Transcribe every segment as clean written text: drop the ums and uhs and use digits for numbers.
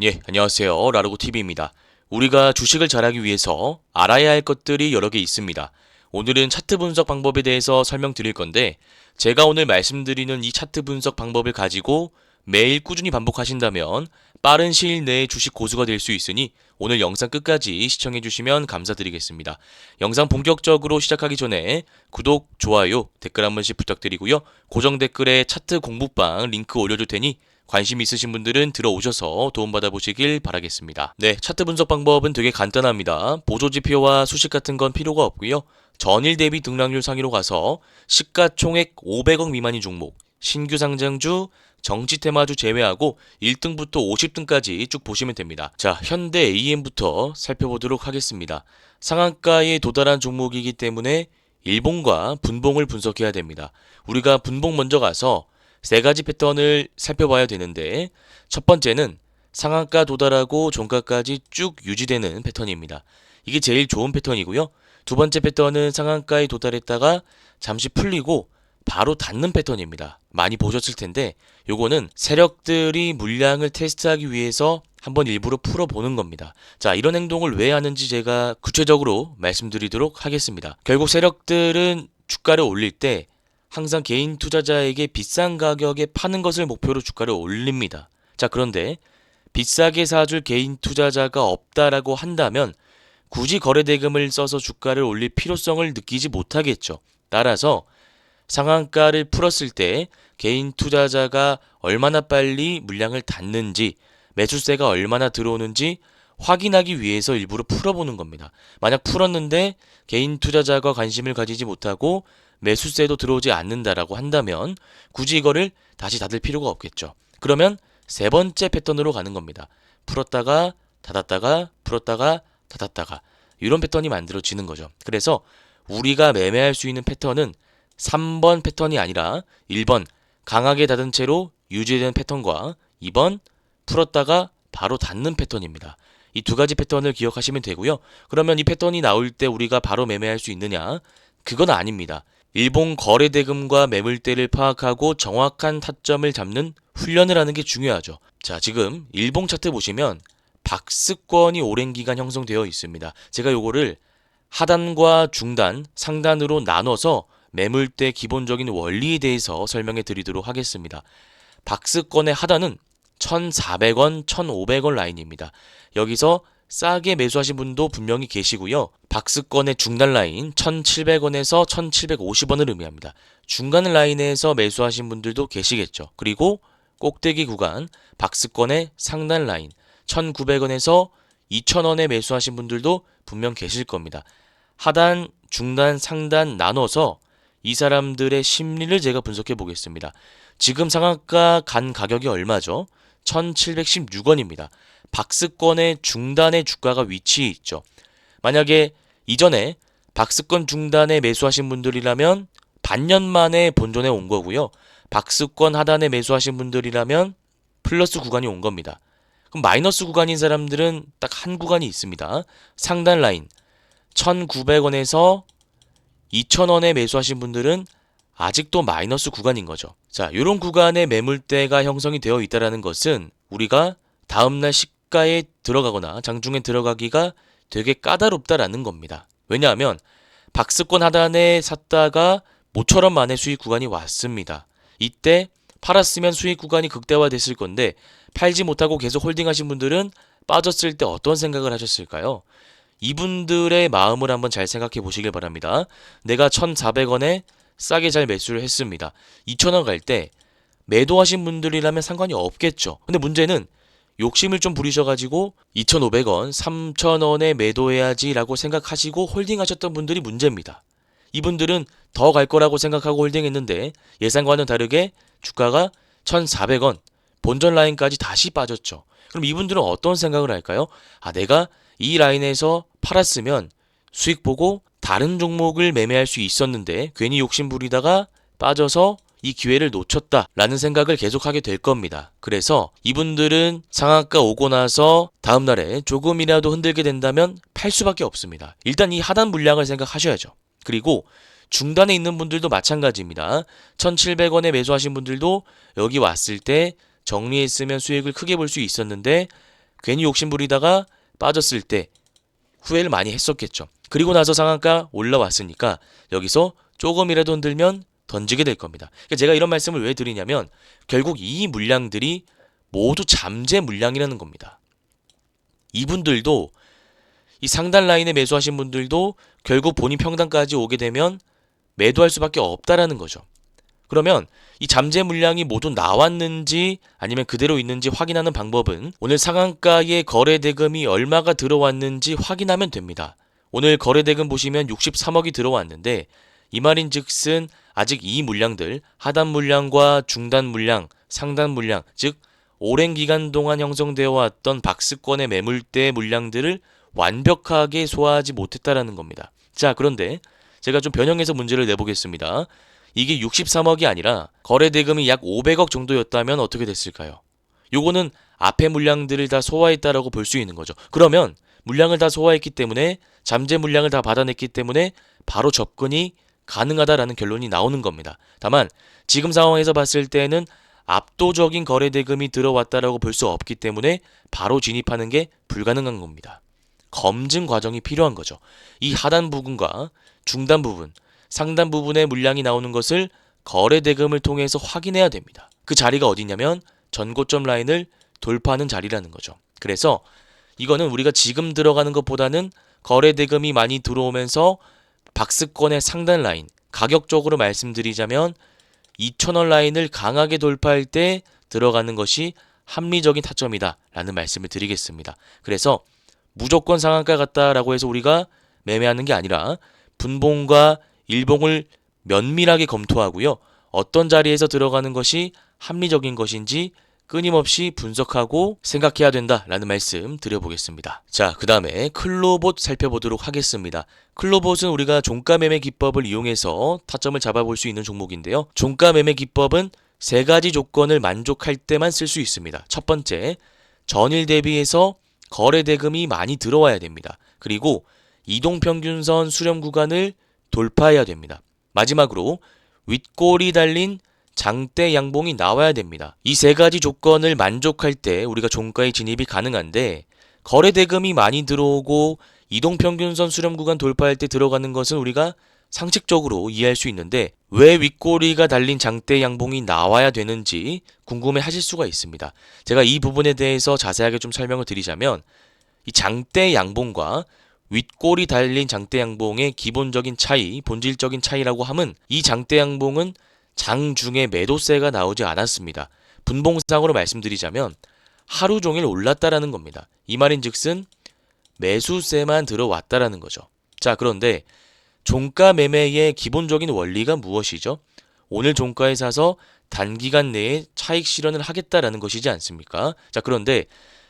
예, 안녕하세요. 라르고TV입니다. 우리가 주식을 잘하기 위해서 알아야 할 것들이 여러 개 있습니다. 오늘은 차트 분석 방법에 대해서 설명드릴 건데, 제가 오늘 말씀드리는 이 차트 분석 방법을 가지고 매일 꾸준히 반복하신다면 빠른 시일 내에 주식 고수가 될 수 있으니 오늘 영상 끝까지 시청해주시면 감사드리겠습니다. 영상 본격적으로 시작하기 전에 구독, 좋아요, 댓글 한 번씩 부탁드리고요. 고정 댓글에 차트 공부방 링크 올려둘 테니 관심 있으신 분들은 들어오셔서 도움받아 보시길 바라겠습니다. 네, 차트 분석 방법은 되게 간단합니다. 보조지표와 수식 같은 건 필요가 없고요. 전일 대비 등락률 상위로 가서 시가총액 500억 미만인 종목, 신규 상장주, 정치 테마주 제외하고 1등부터 50등까지 쭉 보시면 됩니다. 자, 현대 AM부터 살펴보도록 하겠습니다. 상한가에 도달한 종목이기 때문에 일봉과 분봉을 분석해야 됩니다. 우리가 분봉 먼저 가서 세 가지 패턴을 살펴봐야 되는데, 첫 번째는 상한가 도달하고 종가까지 쭉 유지되는 패턴입니다. 이게 제일 좋은 패턴이고요. 두 번째 패턴은 상한가에 도달했다가 잠시 풀리고 바로 닫는 패턴입니다. 많이 보셨을 텐데 요거는 세력들이 물량을 테스트하기 위해서 한번 일부러 풀어보는 겁니다. 자, 이런 행동을 왜 하는지 제가 구체적으로 말씀드리도록 하겠습니다. 결국 세력들은 주가를 올릴 때 항상 개인 투자자에게 비싼 가격에 파는 것을 목표로 주가를 올립니다. 자, 그런데 비싸게 사줄 개인 투자자가 없다라고 한다면 굳이 거래대금을 써서 주가를 올릴 필요성을 느끼지 못하겠죠. 따라서 상한가를 풀었을 때 개인 투자자가 얼마나 빨리 물량을 닫는지, 매수세가 얼마나 들어오는지 확인하기 위해서 일부러 풀어보는 겁니다. 만약 풀었는데 개인 투자자가 관심을 가지지 못하고 매수세도 들어오지 않는다라고 한다면 굳이 이거를 다시 닫을 필요가 없겠죠. 그러면 세 번째 패턴으로 가는 겁니다. 풀었다가 닫았다가 풀었다가 닫았다가 이런 패턴이 만들어지는 거죠. 그래서 우리가 매매할 수 있는 패턴은 3번 패턴이 아니라 1번 강하게 닫은 채로 유지되는 패턴과 2번 풀었다가 바로 닫는 패턴입니다. 이 두 가지 패턴을 기억하시면 되고요. 그러면 이 패턴이 나올 때 우리가 바로 매매할 수 있느냐? 그건 아닙니다. 일봉 거래대금과 매물대를 파악하고 정확한 타점을 잡는 훈련을 하는 게 중요하죠. 자, 지금 일봉 차트 보시면 박스권이 오랜 기간 형성되어 있습니다. 제가 요거를 하단과 중단, 상단으로 나눠서 매물대 기본적인 원리에 대해서 설명해 드리도록 하겠습니다. 박스권의 하단은 1,400원, 1,500원 라인입니다. 여기서 싸게 매수하신 분도 분명히 계시고요. 박스권의 중단 라인 1,700원에서 1,750원을 의미합니다. 중간 라인에서 매수하신 분들도 계시겠죠. 그리고 꼭대기 구간 박스권의 상단 라인 1,900원에서 2,000원에 매수하신 분들도 분명 계실 겁니다. 하단, 중단, 상단 나눠서 이 사람들의 심리를 제가 분석해 보겠습니다. 지금 상한가 간 가격이 얼마죠? 1,716원입니다. 박스권의 중단의 주가가 위치해 있죠. 만약에 이전에 박스권 중단에 매수하신 분들이라면 반년 만에 본전에 온 거고요. 박스권 하단에 매수하신 분들이라면 플러스 구간이 온 겁니다. 그럼 마이너스 구간인 사람들은 딱 한 구간이 있습니다. 상단 라인 1,900원에서 2,000원에 매수하신 분들은 아직도 마이너스 구간인 거죠. 자, 이런 구간에 매물대가 형성이 되어 있다는 것은 우리가 다음날 시가에 들어가거나 장중에 들어가기가 되게 까다롭다라는 겁니다. 왜냐하면 박스권 하단에 샀다가 모처럼 만에 수익 구간이 왔습니다. 이때 팔았으면 수익 구간이 극대화됐을 건데 팔지 못하고 계속 홀딩하신 분들은 빠졌을 때 어떤 생각을 하셨을까요? 이분들의 마음을 한번 잘 생각해 보시길 바랍니다. 내가 1,400원에 싸게 잘 매수를 했습니다. 2,000원 갈 때 매도하신 분들이라면 상관이 없겠죠. 근데 문제는 욕심을 좀 부리셔가지고 2,500원, 3,000원에 매도해야지 라고 생각하시고 홀딩하셨던 분들이 문제입니다. 이분들은 더 갈 거라고 생각하고 홀딩했는데 예상과는 다르게 주가가 1,400원, 본전 라인까지 다시 빠졌죠. 그럼 이분들은 어떤 생각을 할까요? 아, 내가 이 라인에서 팔았으면 수익 보고 다른 종목을 매매할 수 있었는데 괜히 욕심 부리다가 빠져서 이 기회를 놓쳤다라는 생각을 계속하게 될 겁니다. 그래서 이분들은 상한가 오고 나서 다음날에 조금이라도 흔들게 된다면 팔 수밖에 없습니다. 일단 이 하단 물량을 생각하셔야죠. 그리고 중단에 있는 분들도 마찬가지입니다. 1,700원에 매수하신 분들도 여기 왔을 때 정리했으면 수익을 크게 볼 수 있었는데 괜히 욕심부리다가 빠졌을 때 후회를 많이 했었겠죠. 그리고 나서 상한가 올라왔으니까 여기서 조금이라도 흔들면 던지게 될 겁니다. 그러니까 제가 이런 말씀을 왜 드리냐면 결국 이 물량들이 모두 잠재 물량이라는 겁니다. 이분들도 이 상단 라인에 매수하신 분들도 결국 본인 평단까지 오게 되면 매도할 수밖에 없다라는 거죠. 그러면 이 잠재 물량이 모두 나왔는지 아니면 그대로 있는지 확인하는 방법은 오늘 상한가에 거래 대금이 얼마가 들어왔는지 확인하면 됩니다. 오늘 거래 대금 보시면 63억이 들어왔는데 이 말인즉슨 아직 이 물량들 하단 물량과 중단 물량, 상단 물량, 즉 오랜 기간 동안 형성되어 왔던 박스권의 매물대 물량들을 완벽하게 소화하지 못했다라는 겁니다. 자, 그런데 제가 좀 변형해서 문제를 내보겠습니다. 이게 63억이 아니라 거래 대금이 약 500억 정도였다면 어떻게 됐을까요? 요거는 앞에 물량들을 다 소화했다라고 볼 수 있는 거죠. 그러면 물량을 다 소화했기 때문에 잠재 물량을 다 받아냈기 때문에 바로 접근이 가능하다라는 결론이 나오는 겁니다. 다만 지금 상황에서 봤을 때는 압도적인 거래 대금이 들어왔다라고 볼 수 없기 때문에 바로 진입하는 게 불가능한 겁니다. 검증 과정이 필요한 거죠. 이 하단 부분과 중단 부분, 상단 부분의 물량이 나오는 것을 거래 대금을 통해서 확인해야 됩니다. 그 자리가 어디냐면 전고점 라인을 돌파하는 자리라는 거죠. 그래서 이거는 우리가 지금 들어가는 것보다는 거래 대금이 많이 들어오면서 박스권의 상단 라인, 가격적으로 말씀드리자면 2,000원 라인을 강하게 돌파할 때 들어가는 것이 합리적인 타점이다 라는 말씀을 드리겠습니다. 그래서 무조건 상한가 같다라고 해서 우리가 매매하는 게 아니라 분봉과 일봉을 면밀하게 검토하고요. 어떤 자리에서 들어가는 것이 합리적인 것인지 끊임없이 분석하고 생각해야 된다라는 말씀 드려보겠습니다. 자, 그 다음에 클로봇 살펴보도록 하겠습니다. 클로봇은 우리가 종가 매매 기법을 이용해서 타점을 잡아볼 수 있는 종목인데요. 종가 매매 기법은 세 가지 조건을 만족할 때만 쓸 수 있습니다. 첫 번째, 전일 대비해서 거래 대금이 많이 들어와야 됩니다. 그리고 이동평균선 수렴 구간을 돌파해야 됩니다. 마지막으로 윗골이 달린 장대 양봉이 나와야 됩니다. 이 세 가지 조건을 만족할 때 우리가 종가에 진입이 가능한데 거래 대금이 많이 들어오고 이동평균선 수렴 구간 돌파할 때 들어가는 것은 우리가 상식적으로 이해할 수 있는데 왜 윗꼬리가 달린 장대 양봉이 나와야 되는지 궁금해 하실 수가 있습니다. 제가 이 부분에 대해서 자세하게 좀 설명을 드리자면 이 장대 양봉과 윗꼬리 달린 장대 양봉의 기본적인 차이, 본질적인 차이라고 함은 이 장대 양봉은 장중에 매도세가 나오지 않았습니다. 분봉상으로 말씀드리자면 하루 종일 올랐다라는 겁니다. 이 말인즉슨 매수세만 들어왔다라는 거죠. 자, 그런데 종가 매매의 기본적인 원리가 무엇이죠? 오늘 종가에 사서 단기간 내에 차익 실현을 하겠다라는 것이지 않습니까? 자, 그런데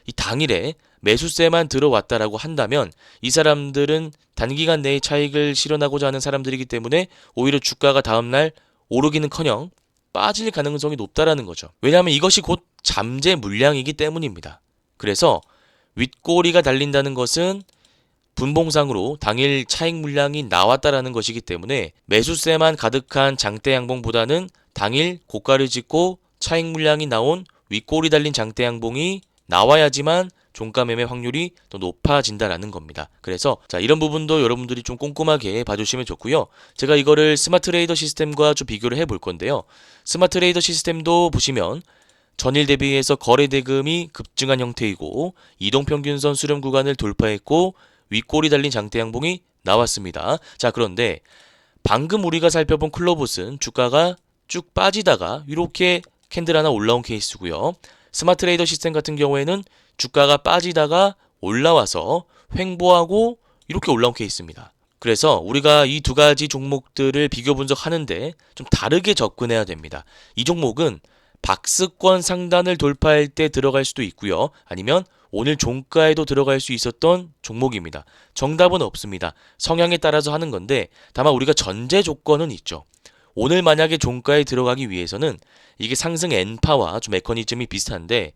이 당일에 매수세만 들어왔다라고 한다면 이 사람들은 단기간 내에 차익을 실현하고자 하는 사람들이기 때문에 오히려 주가가 다음날 오르기는커녕 빠질 가능성이 높다라는 거죠. 왜냐하면 이것이 곧 잠재 물량이기 때문입니다. 그래서 윗꼬리가 달린다는 것은 분봉상으로 당일 차익 물량이 나왔다라는 것이기 때문에 매수세만 가득한 장대 양봉보다는 당일 고가를 짓고 차익 물량이 나온 윗꼬리 달린 장대 양봉이 나와야지만 종가 매매 확률이 더 높아진다라는 겁니다. 그래서 자, 이런 부분도 여러분들이 좀 꼼꼼하게 봐주시면 좋고요. 제가 이거를 스마트레이더 시스템과 좀 비교를 해볼 건데요. 스마트레이더 시스템도 보시면 전일 대비해서 거래 대금이 급증한 형태이고 이동평균선 수렴 구간을 돌파했고 윗꼬리 달린 장대 양봉이 나왔습니다. 자, 그런데 방금 우리가 살펴본 클로봇은 주가가 쭉 빠지다가 이렇게 캔들 하나 올라온 케이스고요. 스마트레이더 시스템 같은 경우에는 주가가 빠지다가 올라와서 횡보하고 이렇게 올라온 케이스입니다. 그래서 우리가 이 두 가지 종목들을 비교 분석하는데 좀 다르게 접근해야 됩니다. 이 종목은 박스권 상단을 돌파할 때 들어갈 수도 있고요. 아니면 오늘 종가에도 들어갈 수 있었던 종목입니다. 정답은 없습니다. 성향에 따라서 하는 건데 다만 우리가 전제 조건은 있죠. 오늘 만약에 종가에 들어가기 위해서는 이게 상승 N파와 좀 메커니즘이 비슷한데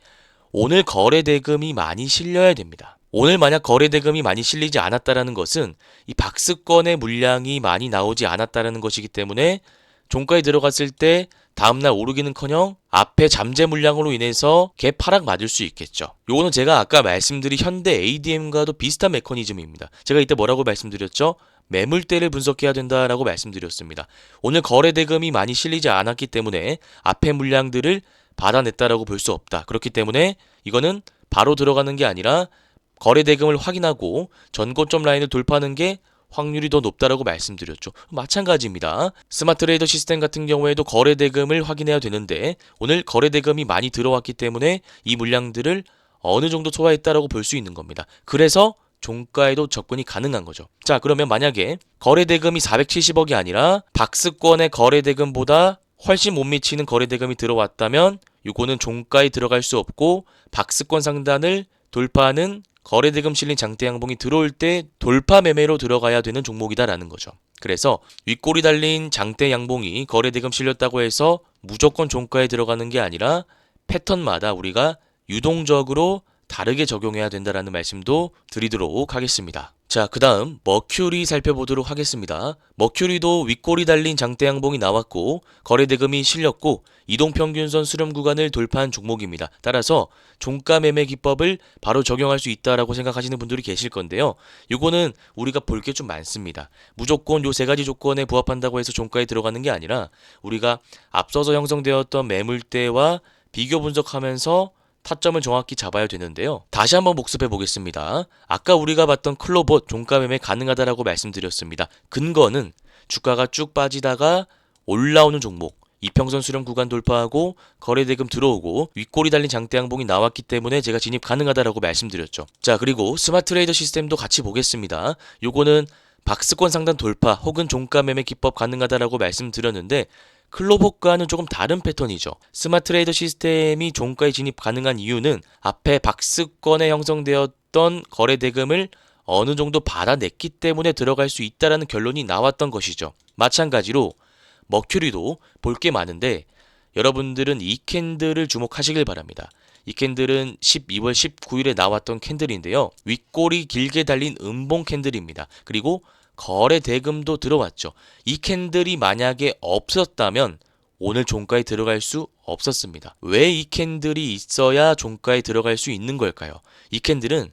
오늘 거래 대금이 많이 실려야 됩니다. 오늘 만약 거래 대금이 많이 실리지 않았다라는 것은 이 박스권의 물량이 많이 나오지 않았다라는 것이기 때문에 종가에 들어갔을 때 다음날 오르기는커녕 앞에 잠재 물량으로 인해서 갭 하락 맞을 수 있겠죠. 요거는 제가 아까 말씀드린 현대 ADM과도 비슷한 메커니즘입니다. 제가 이때 뭐라고 말씀드렸죠? 매물대를 분석해야 된다라고 말씀드렸습니다. 오늘 거래 대금이 많이 실리지 않았기 때문에 앞에 물량들을 받아냈다라고 볼 수 없다. 그렇기 때문에 이거는 바로 들어가는 게 아니라 거래 대금을 확인하고 전고점 라인을 돌파하는 게 확률이 더 높다라고 말씀드렸죠. 마찬가지입니다. 스마트 트레이더 시스템 같은 경우에도 거래 대금을 확인해야 되는데 오늘 거래 대금이 많이 들어왔기 때문에 이 물량들을 어느 정도 소화했다라고 볼 수 있는 겁니다. 그래서 종가에도 접근이 가능한 거죠. 자, 그러면 만약에 거래 대금이 470억이 아니라 박스권의 거래 대금보다 훨씬 못 미치는 거래 대금이 들어왔다면 이거는 종가에 들어갈 수 없고 박스권 상단을 돌파하는 거래 대금 실린 장대 양봉이 들어올 때 돌파 매매로 들어가야 되는 종목이다라는 거죠. 그래서 윗골이 달린 장대 양봉이 거래 대금 실렸다고 해서 무조건 종가에 들어가는 게 아니라 패턴마다 우리가 유동적으로 다르게 적용해야 된다라는 말씀도 드리도록 하겠습니다. 자, 그 다음 머큐리 살펴보도록 하겠습니다. 머큐리도 윗골이 달린 장대 양봉이 나왔고 거래 대금이 실렸고 이동평균선 수렴 구간을 돌파한 종목입니다. 따라서 종가 매매 기법을 바로 적용할 수 있다라고 생각하시는 분들이 계실 건데요. 이거는 우리가 볼 게 좀 많습니다. 무조건 요 세 가지 조건에 부합한다고 해서 종가에 들어가는 게 아니라 우리가 앞서서 형성되었던 매물대와 비교 분석하면서 타점을 정확히 잡아야 되는데요. 다시 한번 복습해 보겠습니다. 아까 우리가 봤던 클로봇 종가 매매 가능하다라고 말씀드렸습니다. 근거는 주가가 쭉 빠지다가 올라오는 종목, 이평선 수렴 구간 돌파하고 거래 대금 들어오고 윗골이 달린 장대 양봉이 나왔기 때문에 제가 진입 가능하다라고 말씀드렸죠. 자, 그리고 스마트 트레이더 시스템도 같이 보겠습니다. 요거는 박스권 상단 돌파 혹은 종가 매매 기법 가능하다라고 말씀드렸는데 클로봇과는 조금 다른 패턴이죠. 스마트 트레이더 시스템이 종가에 진입 가능한 이유는 앞에 박스권에 형성되었던 거래 대금을 어느 정도 받아냈기 때문에 들어갈 수 있다라는 결론이 나왔던 것이죠. 마찬가지로 머큐리도 볼 게 많은데 여러분들은 이 캔들을 주목하시길 바랍니다. 이 캔들은 12월 19일에 나왔던 캔들인데요. 윗골이 길게 달린 음봉 캔들입니다. 그리고 거래 대금도 들어왔죠. 이 캔들이 만약에 없었다면 오늘 종가에 들어갈 수 없었습니다. 왜 이 캔들이 있어야 종가에 들어갈 수 있는 걸까요? 이 캔들은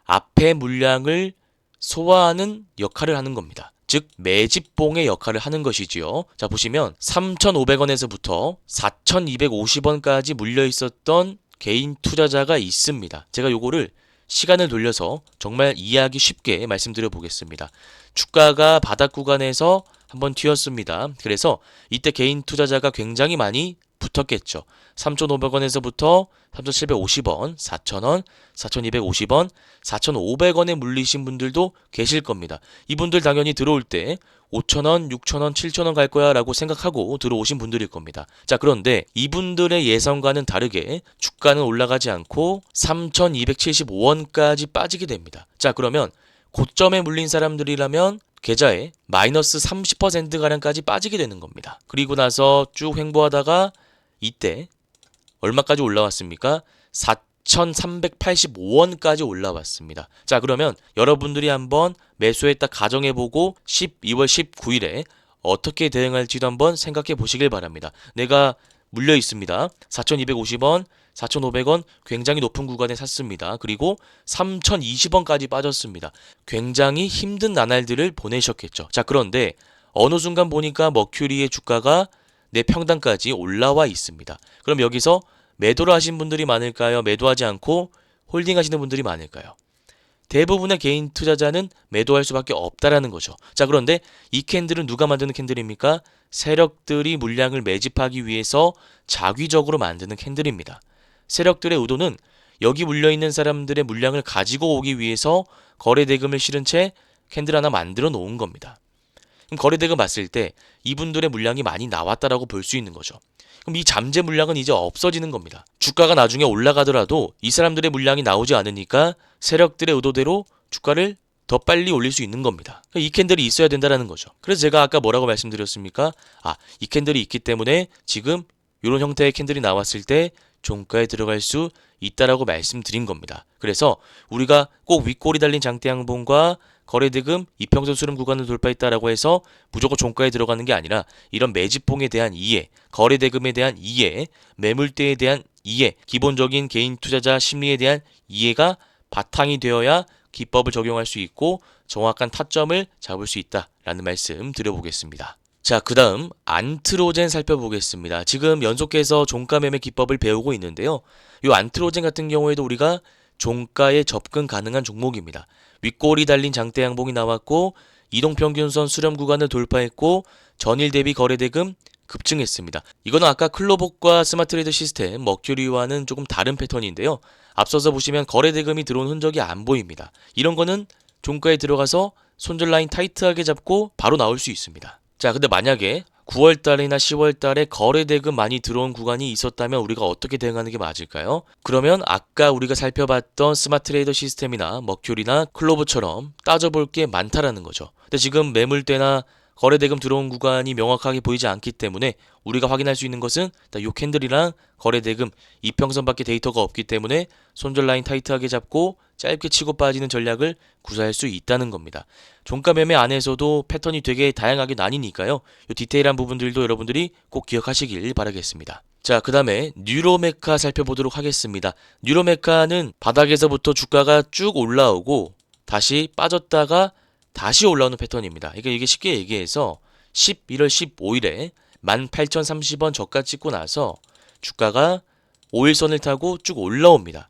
앞에 물량을 소화하는 역할을 하는 겁니다. 즉 매집봉의 역할을 하는 것이지요. 자, 보시면 3,500원에서부터 4,250원까지 물려 있었던 개인 투자자가 있습니다. 제가 요거를 시간을 돌려서 정말 이해하기 쉽게 말씀드려 보겠습니다. 주가가 바닥 구간에서 한번 튀었습니다. 그래서 이때 개인 투자자가 굉장히 많이 붙었겠죠. 3,500원에서부터 3,750원, 4,000원, 4,250원, 4,500원에 물리신 분들도 계실 겁니다. 이분들 당연히 들어올 때 5,000원, 6,000원, 7,000원 갈 거야 라고 생각하고 들어오신 분들일 겁니다. 자, 그런데 이분들의 예상과는 다르게 주가는 올라가지 않고 3,275원까지 빠지게 됩니다. 자, 그러면 고점에 물린 사람들이라면 계좌에 마이너스 30%가량까지 빠지게 되는 겁니다. 그리고 나서 쭉 횡보하다가 이때 얼마까지 올라왔습니까? 4,385원까지 올라왔습니다. 자, 그러면 여러분들이 한번 매수했다 가정해보고 12월 19일에 어떻게 대응할지도 한번 생각해 보시길 바랍니다. 내가 물려 있습니다. 4,250원, 4,500원 굉장히 높은 구간에 샀습니다. 그리고 3,020원까지 빠졌습니다. 굉장히 힘든 나날들을 보내셨겠죠. 자, 그런데 어느 순간 보니까 머큐리의 주가가 내 평단까지 올라와 있습니다. 그럼 여기서 매도를 하신 분들이 많을까요? 매도하지 않고 홀딩 하시는 분들이 많을까요? 대부분의 개인 투자자는 매도할 수밖에 없다라는 거죠. 자, 그런데 이 캔들은 누가 만드는 캔들입니까? 세력들이 물량을 매집하기 위해서 자기적으로 만드는 캔들입니다. 세력들의 의도는 여기 물려있는 사람들의 물량을 가지고 오기 위해서 거래대금을 실은 채 캔들 하나 만들어 놓은 겁니다. 그럼 거래대금 봤을 때 이분들의 물량이 많이 나왔다라고 볼 수 있는 거죠. 그럼 이 잠재 물량은 이제 없어지는 겁니다. 주가가 나중에 올라가더라도 이 사람들의 물량이 나오지 않으니까 세력들의 의도대로 주가를 더 빨리 올릴 수 있는 겁니다. 이 캔들이 있어야 된다는 거죠. 그래서 제가 아까 뭐라고 말씀드렸습니까? 이 캔들이 있기 때문에 지금 이런 형태의 캔들이 나왔을 때 종가에 들어갈 수 있다라고 말씀드린 겁니다. 그래서 우리가 꼭 윗골이 달린 장대 양봉과 거래대금 이평선 수렴 구간을 돌파했다라고 해서 무조건 종가에 들어가는 게 아니라 이런 매집봉에 대한 이해, 거래대금에 대한 이해, 매물대에 대한 이해, 기본적인 개인 투자자 심리에 대한 이해가 바탕이 되어야 기법을 적용할 수 있고 정확한 타점을 잡을 수 있다라는 말씀 드려보겠습니다. 자, 그 다음 안트로젠 살펴보겠습니다. 지금 연속해서 종가 매매 기법을 배우고 있는데요. 이 안트로젠 같은 경우에도 우리가 종가에 접근 가능한 종목입니다. 윗골이 달린 장대 양봉이 나왔고 이동평균선 수렴 구간을 돌파했고 전일 대비 거래대금 급증했습니다. 이거는 아까 클로복과 스마트레이더 시스템, 머큐리와는 조금 다른 패턴인데요. 앞서서 보시면 거래대금이 들어온 흔적이 안 보입니다. 이런 거는 종가에 들어가서 손절 라인 타이트하게 잡고 바로 나올 수 있습니다. 자, 근데 만약에 9월달이나 10월달에 거래대금 많이 들어온 구간이 있었다면 우리가 어떻게 대응하는 게 맞을까요? 그러면 아까 우리가 살펴봤던 스마트레이더 시스템이나 머큐리나 클로브처럼 따져볼 게 많다라는 거죠. 근데 지금 매물대나 거래대금 들어온 구간이 명확하게 보이지 않기 때문에 우리가 확인할 수 있는 것은 이 캔들이랑 거래대금 이평선밖에 데이터가 없기 때문에 손절 라인 타이트하게 잡고 짧게 치고 빠지는 전략을 구사할 수 있다는 겁니다. 종가 매매 안에서도 패턴이 되게 다양하게 나뉘니까요. 이 디테일한 부분들도 여러분들이 꼭 기억하시길 바라겠습니다. 자, 그 다음에 뉴로메카 살펴보도록 하겠습니다. 뉴로메카는 바닥에서부터 주가가 쭉 올라오고 다시 빠졌다가 다시 올라오는 패턴입니다. 그러니까 이게 쉽게 얘기해서 11월 15일에 18,030원 저가 찍고 나서 주가가 5일선을 타고 쭉 올라옵니다.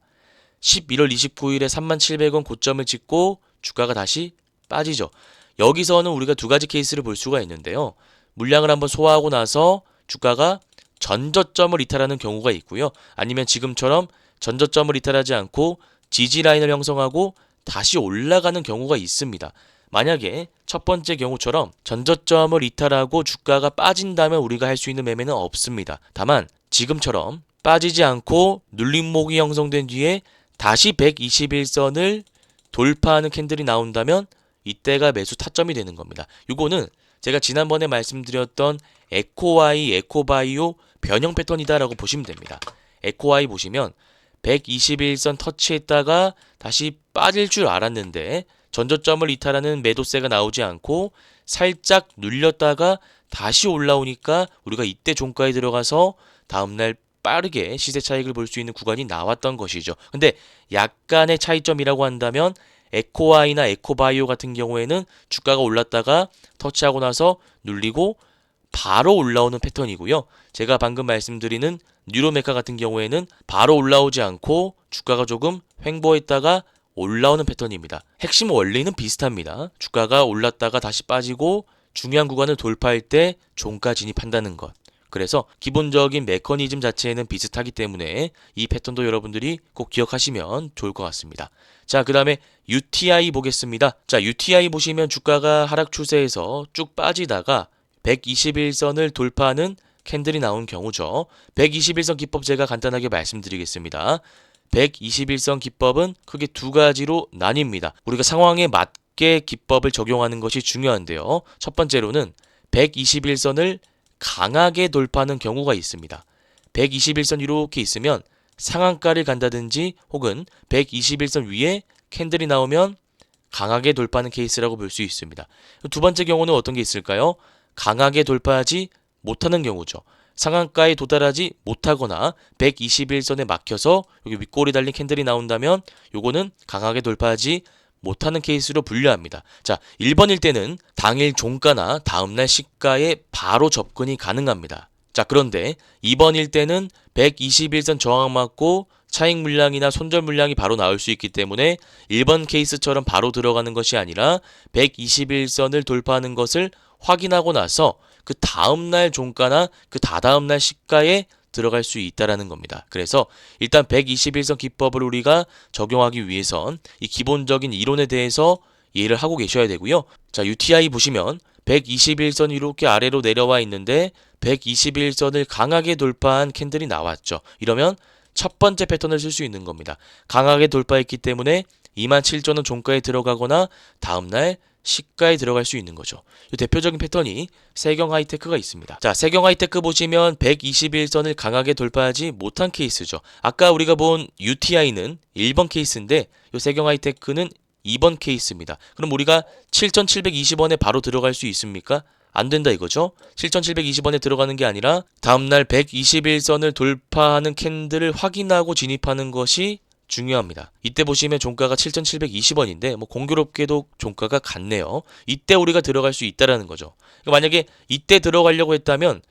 11월 29일에 37,000원 고점을 찍고 주가가 다시 빠지죠. 여기서는 우리가 두 가지 케이스를 볼 수가 있는데요. 물량을 한번 소화하고 나서 주가가 전저점을 이탈하는 경우가 있고요. 아니면 지금처럼 전저점을 이탈하지 않고 지지 라인을 형성하고 다시 올라가는 경우가 있습니다. 만약에 첫 번째 경우처럼 전저점을 이탈하고 주가가 빠진다면 우리가 할 수 있는 매매는 없습니다. 다만 지금처럼 빠지지 않고 눌림목이 형성된 뒤에 다시 121선을 돌파하는 캔들이 나온다면 이때가 매수 타점이 되는 겁니다. 이거는 제가 지난번에 말씀드렸던 에코와이, 에코바이오 변형 패턴이다라고 보시면 됩니다. 에코와이 보시면 121선 터치했다가 다시 빠질 줄 알았는데 전저점을 이탈하는 매도세가 나오지 않고 살짝 눌렸다가 다시 올라오니까 우리가 이때 종가에 들어가서 다음날 빠르게 시세 차익을 볼 수 있는 구간이 나왔던 것이죠. 근데 약간의 차이점이라고 한다면 에코와이나 에코바이오 같은 경우에는 주가가 올랐다가 터치하고 나서 눌리고 바로 올라오는 패턴이고요. 제가 방금 말씀드리는 뉴로메카 같은 경우에는 바로 올라오지 않고 주가가 조금 횡보했다가 올라오는 패턴입니다. 핵심 원리는 비슷합니다. 주가가 올랐다가 다시 빠지고 중요한 구간을 돌파할 때 종가 진입한다는 것. 그래서 기본적인 메커니즘 자체는 비슷하기 때문에 이 패턴도 여러분들이 꼭 기억하시면 좋을 것 같습니다. 자, 그 다음에 UTI 보겠습니다. 자, UTI 보시면 주가가 하락 추세에서 쭉 빠지다가 121선을 돌파하는 캔들이 나온 경우죠. 121선 기법 제가 간단하게 말씀드리겠습니다. 121선 기법은 크게 두 가지로 나뉩니다. 우리가 상황에 맞게 기법을 적용하는 것이 중요한데요. 첫 번째로는 121선을 강하게 돌파하는 경우가 있습니다. 121선 이렇게 있으면 상한가를 간다든지 혹은 121선 위에 캔들이 나오면 강하게 돌파하는 케이스라고 볼 수 있습니다. 두 번째 경우는 어떤 게 있을까요? 강하게 돌파하지 못하는 경우죠. 상한가에 도달하지 못하거나 121선에 막혀서 여기 윗골이 달린 캔들이 나온다면 요거는 강하게 돌파하지 못하는 케이스로 분류합니다. 자, 1번일 때는 당일 종가나 다음날 시가에 바로 접근이 가능합니다. 자, 그런데 2번일 때는 121선 저항 맞고 차익 물량이나 손절 물량이 바로 나올 수 있기 때문에 1번 케이스처럼 바로 들어가는 것이 아니라 121선을 돌파하는 것을 확인하고 나서 그 다음날 종가나 그 다다음날 시가에 들어갈 수 있다라는 겁니다. 그래서 일단 121선 기법을 우리가 적용하기 위해선 이 기본적인 이론에 대해서 이해를 하고 계셔야 되고요. 자, UTI 보시면 121선 이렇게 아래로 내려와 있는데 121선을 강하게 돌파한 캔들이 나왔죠. 이러면 첫 번째 패턴을 쓸 수 있는 겁니다. 강하게 돌파했기 때문에 27,000원 종가에 들어가거나 다음날 시가에 들어갈 수 있는 거죠. 이 대표적인 패턴이 세경하이테크가 있습니다. 자, 세경하이테크 보시면 121선을 강하게 돌파하지 못한 케이스죠. 아까 우리가 본 UTI는 1번 케이스인데 이 세경하이테크는 2번 케이스입니다. 그럼 우리가 7,720원에 바로 들어갈 수 있습니까? 안 된다 이거죠. 7,720원에 들어가는 게 아니라 다음날 121선을 돌파하는 캔들을 확인하고 진입하는 것이 중요합니다. 이때 보시면 종가가 7,720원인데 공교롭게도 종가가 같네요. 이때 우리가 들어갈 수 있다라는 거죠. 그러니까 만약에 이때 들어가려고 했다면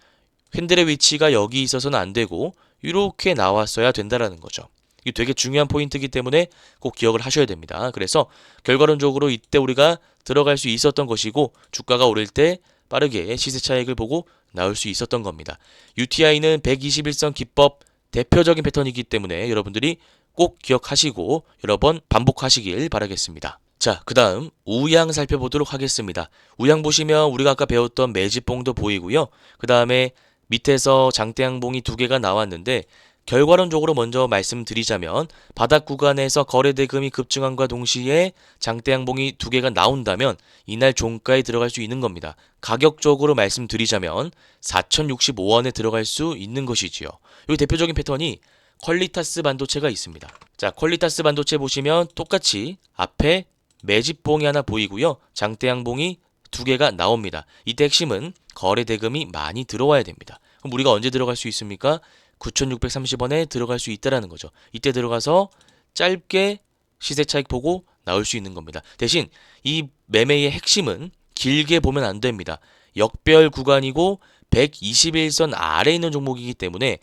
캔들의 위치가 여기 있어서는 안 되고 이렇게 나왔어야 된다라는 거죠. 이게 되게 중요한 포인트이기 때문에 꼭 기억을 하셔야 됩니다. 그래서 결과론적으로 이때 우리가 들어갈 수 있었던 것이고 주가가 오를 때 빠르게 시세 차익을 보고 나올 수 있었던 겁니다. UTI는 121선 기법 대표적인 패턴이기 때문에 여러분들이 꼭 기억하시고 여러 번 반복하시길 바라겠습니다. 자, 그 다음 우양 살펴보도록 하겠습니다. 우양 보시면 우리가 아까 배웠던 매집봉도 보이고요. 그 다음에 밑에서 장대양봉이 두 개가 나왔는데 결과론적으로 먼저 말씀드리자면 바닥 구간에서 거래대금이 급증함과 동시에 장대양봉이 두 개가 나온다면 이날 종가에 들어갈 수 있는 겁니다. 가격적으로 말씀드리자면 4,065원에 들어갈 수 있는 것이지요. 이 대표적인 패턴이 퀄리타스 반도체가 있습니다. 자, 퀄리타스 반도체 보시면 똑같이 앞에 매집봉이 하나 보이고요. 장대양봉이 두 개가 나옵니다. 이때 핵심은 거래대금이 많이 들어와야 됩니다. 그럼 우리가 언제 들어갈 수 있습니까? 9,630원에 들어갈 수 있다라는 거죠. 이때 들어가서 짧게 시세 차익 보고 나올 수 있는 겁니다. 대신 이 매매의 핵심은 길게 보면 안 됩니다. 역별 구간이고 121선 아래에 있는 종목이기 때문에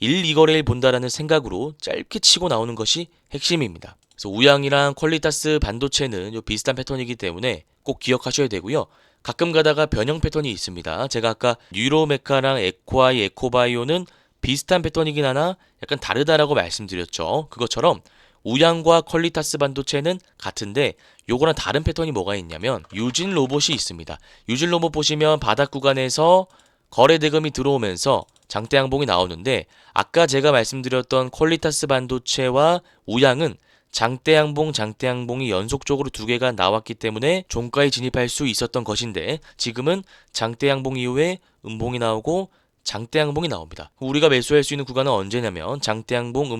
1, 2거래일 본다라는 생각으로 짧게 치고 나오는 것이 핵심입니다. 그래서 우양이랑 퀄리타스 반도체는 요 비슷한 패턴이기 때문에 꼭 기억하셔야 되고요. 가끔 가다가 변형 패턴이 있습니다. 제가 아까 뉴로메카랑 에코아이, 에코바이오는 비슷한 패턴이긴 하나 약간 다르다라고 말씀드렸죠. 그것처럼 우양과 퀄리타스 반도체는 같은데 요거랑 다른 패턴이 뭐가 있냐면 유진 로봇이 있습니다. 유진 로봇 보시면 바닥 구간에서 거래 대금이 들어오면서 장대양봉이 나오는데 아까 제가 말씀드렸던 퀄리타스 반도체와 우양은 장대양봉이 연속적으로 두 개가 나왔기 때문에 종가에 진입할 수 있었던 것인데 지금은 장대양봉 이후에 음봉이 나오고 장대양봉이 나옵니다. 우리가 매수할 수 있는 구간은 언제냐면 장대양봉,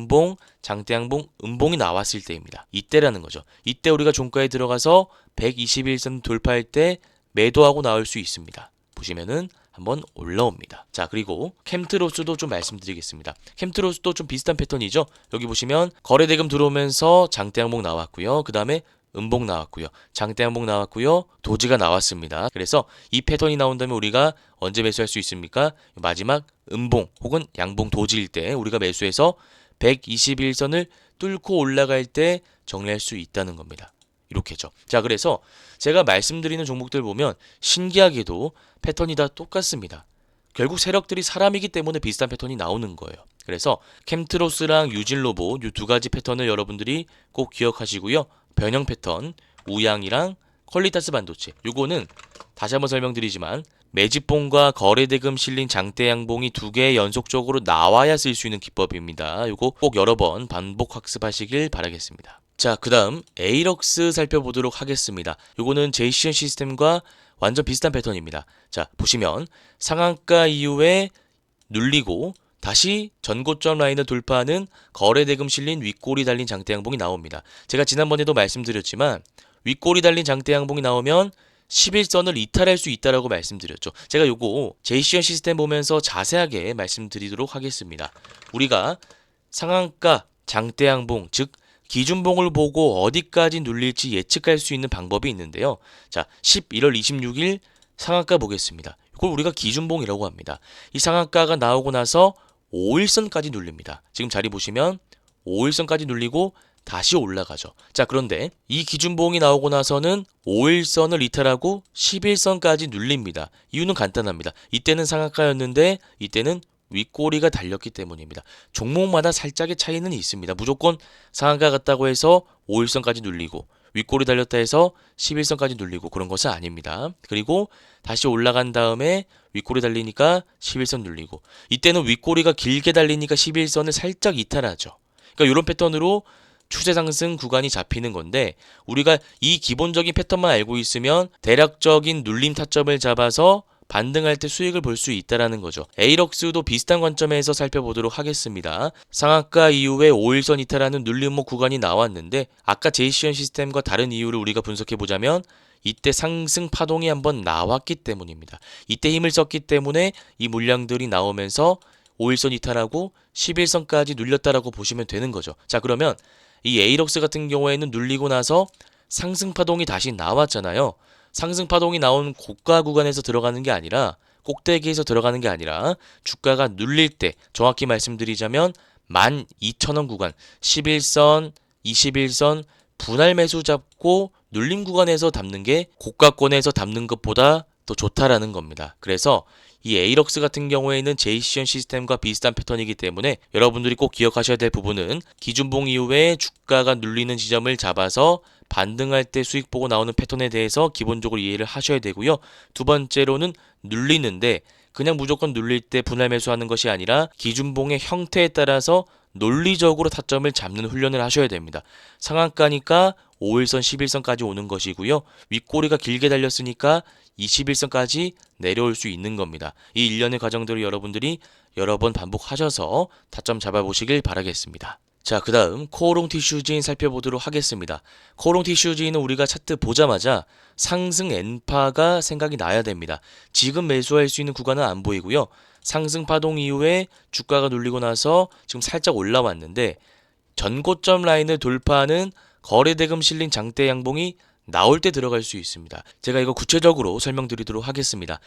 음봉이 나왔을 때입니다. 이때라는 거죠. 이때 우리가 종가에 들어가서 121선 돌파할 때 매도하고 나올 수 있습니다. 보시면은 한번 올라옵니다. 자, 그리고 캠트로스도 좀 말씀드리겠습니다. 캠트로스도 좀 비슷한 패턴이죠. 여기 보시면 거래대금 들어오면서 장대양봉 나왔고요. 그 다음에 음봉 나왔고요. 장대양봉 나왔고요. 도지가 나왔습니다. 그래서 이 패턴이 나온다면 우리가 언제 매수할 수 있습니까? 마지막 음봉 혹은 양봉 도지일 때 우리가 매수해서 121선을 뚫고 올라갈 때 정리할 수 있다는 겁니다. 이렇게죠. 자, 그래서 제가 말씀드리는 종목들 보면 신기하게도 패턴이 다 똑같습니다. 결국 세력들이 사람이기 때문에 비슷한 패턴이 나오는 거예요. 그래서 캠트로스랑 유진로봇 이 두 가지 패턴을 여러분들이 꼭 기억하시고요. 변형 패턴, 우양이랑 퀄리타스 반도체 요거는 다시 한번 설명드리지만 매집봉과 거래대금 실린 장대양봉이 두 개 연속적으로 나와야 쓸 수 있는 기법입니다. 요거 꼭 여러 번 반복 학습하시길 바라겠습니다. 자, 그 다음 에이럭스 살펴보도록 하겠습니다. 요거는 제이시언 시스템과 완전 비슷한 패턴입니다. 자, 보시면 상한가 이후에 눌리고 다시 전고점 라인을 돌파하는 거래대금 실린 윗골이 달린 장대양봉이 나옵니다. 제가 지난번에도 말씀드렸지만 윗골이 달린 장대양봉이 나오면 11선을 이탈할 수 있다라고 말씀드렸죠. 제가 요거 제이시언 시스템 보면서 자세하게 말씀드리도록 하겠습니다. 우리가 상한가 장대양봉 즉 기준봉을 보고 어디까지 눌릴지 예측할 수 있는 방법이 있는데요. 자, 11월 26일 상한가 보겠습니다. 이걸 우리가 기준봉이라고 합니다. 이 상한가가 나오고 나서 5일선까지 눌립니다. 지금 자리 보시면 5일선까지 눌리고 다시 올라가죠. 자, 그런데 이 기준봉이 나오고 나서는 5일선을 이탈하고 11선까지 눌립니다. 이유는 간단합니다. 이때는 상한가였는데 이때는 윗꼬리가 달렸기 때문입니다. 종목마다 살짝의 차이는 있습니다. 무조건 상한가 같다고 해서 5일선까지 눌리고 윗꼬리 달렸다 해서 11선까지 눌리고 그런 것은 아닙니다. 그리고 다시 올라간 다음에 윗꼬리 달리니까 11선 눌리고 이때는 윗꼬리가 길게 달리니까 11선을 살짝 이탈하죠. 그러니까 이런 패턴으로 추세 상승 구간이 잡히는 건데 우리가 이 기본적인 패턴만 알고 있으면 대략적인 눌림 타점을 잡아서 반등할 때 수익을 볼 수 있다라는 거죠. 에이럭스도 비슷한 관점에서 살펴보도록 하겠습니다. 상한가 이후에 5일선 이탈하는 눌림목 구간이 나왔는데 아까 제이시언 시스템과 다른 이유를 우리가 분석해보자면 이때 상승 파동이 한번 나왔기 때문입니다. 이때 힘을 썼기 때문에 이 물량들이 나오면서 5일선 이탈하고 11선까지 눌렸다라고 보시면 되는 거죠. 자, 그러면 이 에이럭스 같은 경우에는 눌리고 나서 상승 파동이 다시 나왔잖아요. 상승 파동이 나온 고가 구간에서 들어가는 게 아니라 꼭대기에서 들어가는 게 아니라 주가가 눌릴 때 정확히 말씀드리자면 12,000원 구간 11선, 21선 분할 매수 잡고 눌림 구간에서 담는 게 고가권에서 담는 것보다 더 좋다라는 겁니다. 그래서 이 에이럭스 같은 경우에는 제이시언 시스템과 비슷한 패턴이기 때문에 여러분들이 꼭 기억하셔야 될 부분은 기준봉 이후에 주가가 눌리는 지점을 잡아서 반등할 때 수익 보고 나오는 패턴에 대해서 기본적으로 이해를 하셔야 되고요. 두 번째로는 눌리는데 그냥 무조건 눌릴 때 분할 매수하는 것이 아니라 기준봉의 형태에 따라서 논리적으로 타점을 잡는 훈련을 하셔야 됩니다. 상한가니까 5일선, 11선까지 오는 것이고요. 윗꼬리가 길게 달렸으니까 21선까지 내려올 수 있는 겁니다. 이 일련의 과정들을 여러분들이 여러 번 반복하셔서 타점 잡아보시길 바라겠습니다. 자, 그 다음 코오롱 티슈즈인 살펴보도록 하겠습니다. 코오롱 티슈즈인은 우리가 차트 보자마자 상승 N파가 생각이 나야 됩니다. 지금 매수할 수 있는 구간은 안 보이고요. 상승 파동 이후에 주가가 눌리고 나서 지금 살짝 올라왔는데 전고점 라인을 돌파하는 거래대금 실린 장대 양봉이 나올 때 들어갈 수 있습니다. 제가 이거 구체적으로 설명드리도록 하겠습니다.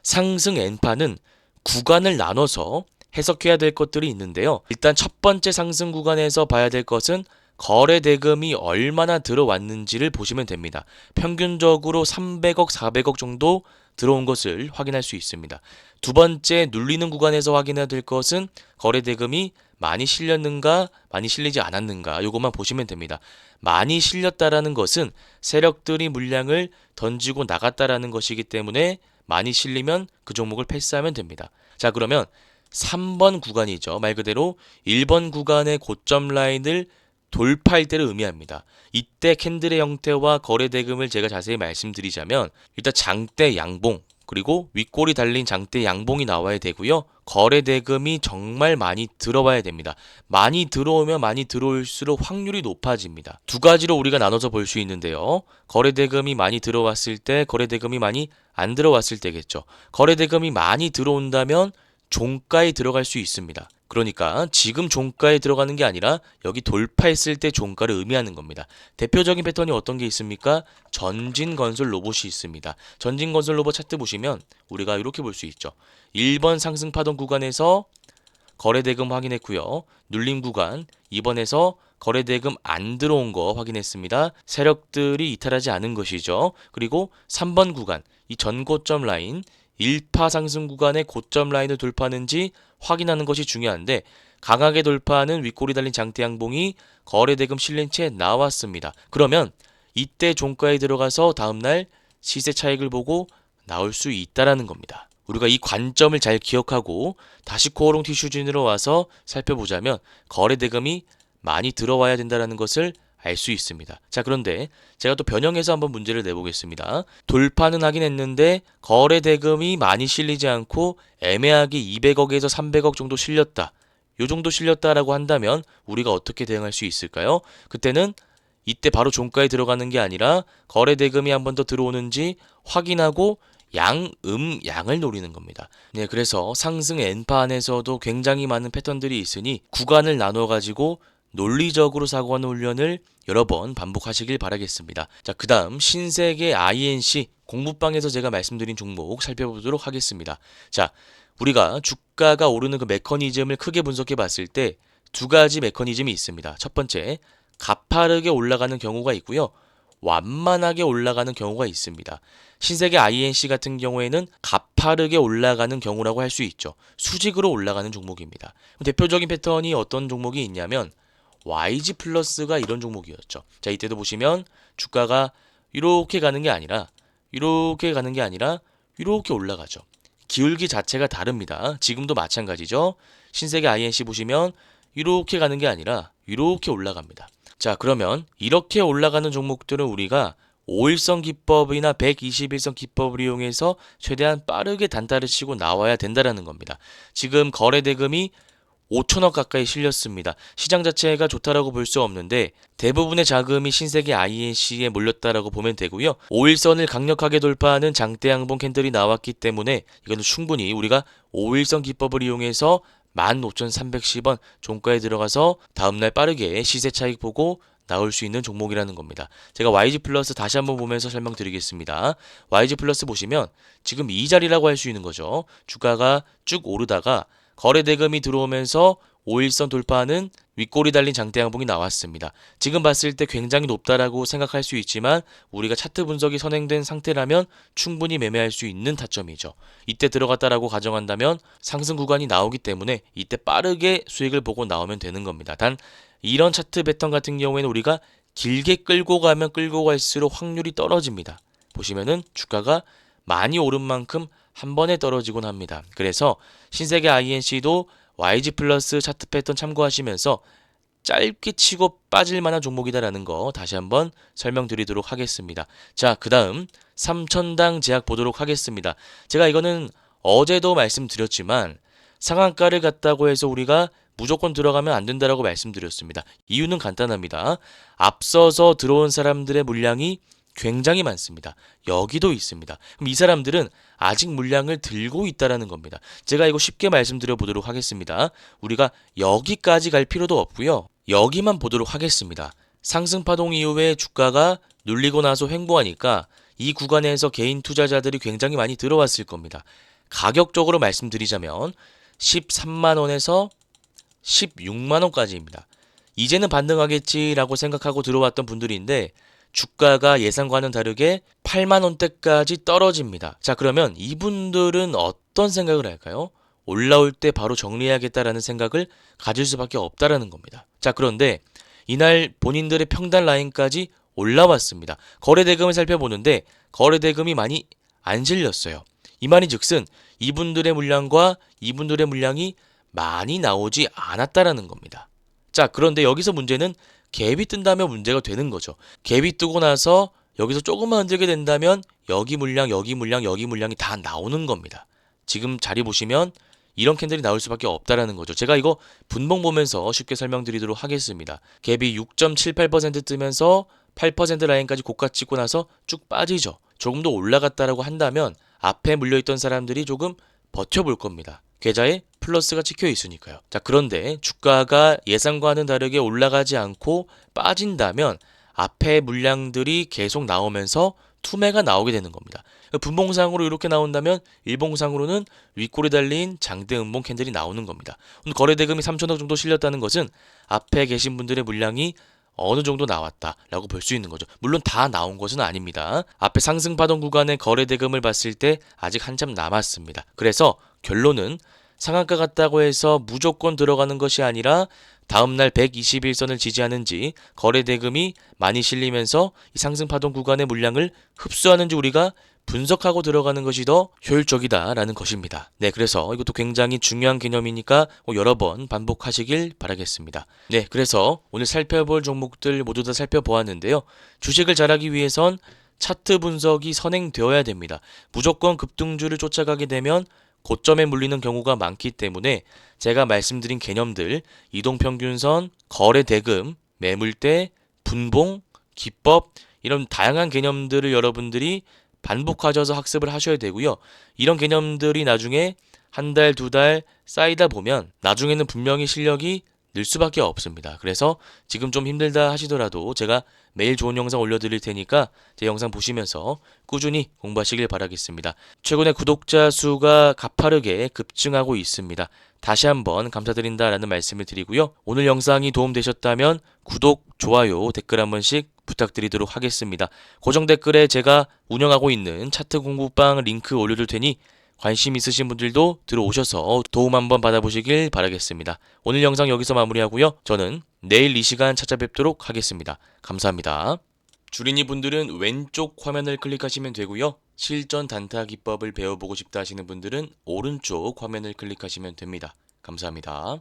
상승 N파는 구간을 나눠서 해석해야 될 것들이 있는데요. 일단 첫 번째 상승 구간에서 봐야 될 것은 거래 대금이 얼마나 들어왔는지를 보시면 됩니다. 평균적으로 300억, 400억 정도 들어온 것을 확인할 수 있습니다. 두 번째 눌리는 구간에서 확인해야 될 것은 거래 대금이 많이 실렸는가, 많이 실리지 않았는가 요것만 보시면 됩니다. 많이 실렸다라는 것은 세력들이 물량을 던지고 나갔다라는 것이기 때문에 많이 실리면 그 종목을 패스하면 됩니다. 자, 그러면 3번 구간이죠. 말 그대로 1번 구간의 고점 라인을 돌파할 때를 의미합니다. 이때 캔들의 형태와 거래 대금을 제가 자세히 말씀드리자면 일단 장대 양봉 그리고 윗골이 달린 장대 양봉이 나와야 되고요. 거래 대금이 정말 많이 들어와야 됩니다. 많이 들어오면 많이 들어올수록 확률이 높아집니다. 두 가지로 우리가 나눠서 볼 수 있는데요. 거래 대금이 많이 들어왔을 때, 거래 대금이 많이 안 들어왔을 때겠죠. 거래 대금이 많이 들어온다면 종가에 들어갈 수 있습니다. 그러니까 지금 종가에 들어가는 게 아니라 여기 돌파했을 때 종가를 의미하는 겁니다. 대표적인 패턴이 어떤 게 있습니까? 전진건설 로봇이 있습니다. 전진건설 로봇 차트 보시면 우리가 이렇게 볼 수 있죠. 1번 상승 파동 구간에서 거래대금 확인했고요. 눌림 구간 2번에서 거래대금 안 들어온 거 확인했습니다. 세력들이 이탈하지 않은 것이죠. 그리고 3번 구간 이 전고점 라인 1파 상승 구간의 고점 라인을 돌파하는지 확인하는 것이 중요한데 강하게 돌파하는 윗골이 달린 장대 양봉이 거래대금 실린 채 나왔습니다. 그러면 이때 종가에 들어가서 다음날 시세 차익을 보고 나올 수 있다라는 겁니다. 우리가 이 관점을 잘 기억하고 다시 코오롱 티슈진으로 와서 살펴보자면 거래대금이 많이 들어와야 된다는 것을 알 수 있습니다. 자, 그런데 제가 또 변형해서 한번 문제를 내보겠습니다. 돌파는 하긴 했는데 거래 대금이 많이 실리지 않고 애매하게 200억에서 300억 정도 실렸다. 요 정도 실렸다라고 한다면 우리가 어떻게 대응할 수 있을까요? 그때는 이때 바로 종가에 들어가는 게 아니라 거래 대금이 한 번 더 들어오는지 확인하고 양을 노리는 겁니다. 네, 그래서 상승 N파 안에서도 굉장히 많은 패턴들이 있으니 구간을 나눠 가지고 논리적으로 사고하는 훈련을 여러 번 반복하시길 바라겠습니다. 자, 그 다음 신세계 INC 공부방에서 제가 말씀드린 종목 살펴보도록 하겠습니다. 자, 우리가 주가가 오르는 그 메커니즘을 크게 분석해 봤을 때 두 가지 메커니즘이 있습니다. 첫 번째, 가파르게 올라가는 경우가 있고요. 완만하게 올라가는 경우가 있습니다. 신세계 INC 같은 경우에는 가파르게 올라가는 경우라고 할 수 있죠. 수직으로 올라가는 종목입니다. 대표적인 패턴이 어떤 종목이 있냐면 YG 플러스가 이런 종목이었죠. 자, 이때도 보시면 주가가 이렇게 가는 게 아니라 이렇게 가는 게 아니라 이렇게 올라가죠. 기울기 자체가 다릅니다. 지금도 마찬가지죠. 신세계 INC 보시면 이렇게 가는 게 아니라 이렇게 올라갑니다. 자, 그러면 이렇게 올라가는 종목들은 우리가 5일선 기법이나 121선 기법을 이용해서 최대한 빠르게 단타를 치고 나와야 된다라는 겁니다. 지금 거래 대금이 5천억 가까이 실렸습니다. 시장 자체가 좋다라고 볼 수 없는데 대부분의 자금이 신세계 INC에 몰렸다라고 보면 되고요. 5일선을 강력하게 돌파하는 장대양봉 캔들이 나왔기 때문에 이거는 충분히 우리가 5일선 기법을 이용해서 15,310원 종가에 들어가서 다음날 빠르게 시세 차익 보고 나올 수 있는 종목이라는 겁니다. 제가 YG 플러스 다시 한번 보면서 설명드리겠습니다. YG 플러스 보시면 지금 이 자리라고 할 수 있는 거죠. 주가가 쭉 오르다가 거래 대금이 들어오면서 5일선 돌파하는 윗골이 달린 장대양봉이 나왔습니다. 지금 봤을 때 굉장히 높다라고 생각할 수 있지만 우리가 차트 분석이 선행된 상태라면 충분히 매매할 수 있는 타점이죠. 이때 들어갔다라고 가정한다면 상승 구간이 나오기 때문에 이때 빠르게 수익을 보고 나오면 되는 겁니다. 단 이런 차트 패턴 같은 경우에는 우리가 길게 끌고 가면 끌고 갈수록 확률이 떨어집니다. 보시면은 주가가 많이 오른 만큼 한 번에 떨어지곤 합니다. 그래서 신세계 INC도 YG 플러스 차트 패턴 참고하시면서 짧게 치고 빠질 만한 종목이다라는 거 다시 한번 설명드리도록 하겠습니다. 자, 그 다음 3천당 제약 보도록 하겠습니다. 제가 이거는 어제도 말씀드렸지만 상한가를 갔다고 해서 우리가 무조건 들어가면 안 된다라고 말씀드렸습니다. 이유는 간단합니다. 앞서서 들어온 사람들의 물량이 굉장히 많습니다. 여기도 있습니다. 그럼 이 사람들은 아직 물량을 들고 있다라는 겁니다. 제가 이거 쉽게 말씀드려 보도록 하겠습니다. 우리가 여기까지 갈 필요도 없고요. 여기만 보도록 하겠습니다. 상승 파동 이후에 주가가 눌리고 나서 횡보하니까 이 구간에서 개인 투자자들이 굉장히 많이 들어왔을 겁니다. 가격적으로 말씀드리자면 13만 원에서 16만 원까지입니다. 이제는 반등하겠지라고 생각하고 들어왔던 분들인데 주가가 예상과는 다르게 8만 원대까지 떨어집니다. 자, 그러면 이분들은 어떤 생각을 할까요? 올라올 때 바로 정리해야겠다라는 생각을 가질 수밖에 없다라는 겁니다. 자, 그런데 이날 본인들의 평단 라인까지 올라왔습니다. 거래 대금을 살펴보는데 거래 대금이 많이 안 실렸어요. 이 말이 즉슨 이분들의 물량과 이분들의 물량이 많이 나오지 않았다라는 겁니다. 자, 그런데 여기서 문제는 갭이 뜬다면 문제가 되는 거죠. 갭이 뜨고 나서 여기서 조금만 흔들게 된다면 여기 물량, 여기 물량, 여기 물량이 다 나오는 겁니다. 지금 자리 보시면 이런 캔들이 나올 수밖에 없다라는 거죠. 제가 이거 분봉 보면서 쉽게 설명드리도록 하겠습니다. 갭이 6.78% 뜨면서 8% 라인까지 고가 찍고 나서 쭉 빠지죠. 조금 더 올라갔다라고 한다면 앞에 물려있던 사람들이 조금 버텨볼 겁니다. 계좌에 플러스가 찍혀 있으니까요. 자, 그런데 주가가 예상과는 다르게 올라가지 않고 빠진다면 앞에 물량들이 계속 나오면서 투매가 나오게 되는 겁니다. 분봉상으로 이렇게 나온다면 일봉상으로는 윗골이 달린 장대 음봉 캔들이 나오는 겁니다. 거래 대금이 3천억 정도 실렸다는 것은 앞에 계신 분들의 물량이 어느 정도 나왔다라고 볼 수 있는 거죠. 물론 다 나온 것은 아닙니다. 앞에 상승 파동 구간의 거래 대금을 봤을 때 아직 한참 남았습니다. 그래서 결론은 상한가 같다고 해서 무조건 들어가는 것이 아니라 다음날 121선을 지지하는지 거래 대금이 많이 실리면서 이 상승 파동 구간의 물량을 흡수하는지 우리가 분석하고 들어가는 것이 더 효율적이다라는 것입니다. 네, 그래서 이것도 굉장히 중요한 개념이니까 여러 번 반복하시길 바라겠습니다. 네, 그래서 오늘 살펴볼 종목들 모두 다 살펴보았는데요. 주식을 잘하기 위해선 차트 분석이 선행되어야 됩니다. 무조건 급등주를 쫓아가게 되면 고점에 물리는 경우가 많기 때문에 제가 말씀드린 개념들, 이동평균선, 거래대금, 매물대, 분봉, 기법 이런 다양한 개념들을 여러분들이 반복하셔서 학습을 하셔야 되고요. 이런 개념들이 나중에 한 달, 두 달 쌓이다 보면 나중에는 분명히 실력이 늘 수밖에 없습니다. 그래서 지금 좀 힘들다 하시더라도 제가 매일 좋은 영상 올려드릴 테니까 제 영상 보시면서 꾸준히 공부하시길 바라겠습니다. 최근에 구독자 수가 가파르게 급증하고 있습니다. 다시 한번 감사드린다라는 말씀을 드리고요. 오늘 영상이 도움되셨다면 구독, 좋아요, 댓글 한 번씩 부탁드리도록 하겠습니다. 고정 댓글에 제가 운영하고 있는 차트 공부방 링크 올려둘 테니 관심 있으신 분들도 들어오셔서 도움 한번 받아보시길 바라겠습니다. 오늘 영상 여기서 마무리하고요. 저는 내일 이 시간 찾아뵙도록 하겠습니다. 감사합니다. 주린이 분들은 왼쪽 화면을 클릭하시면 되고요. 실전 단타 기법을 배워보고 싶다 하시는 분들은 오른쪽 화면을 클릭하시면 됩니다. 감사합니다.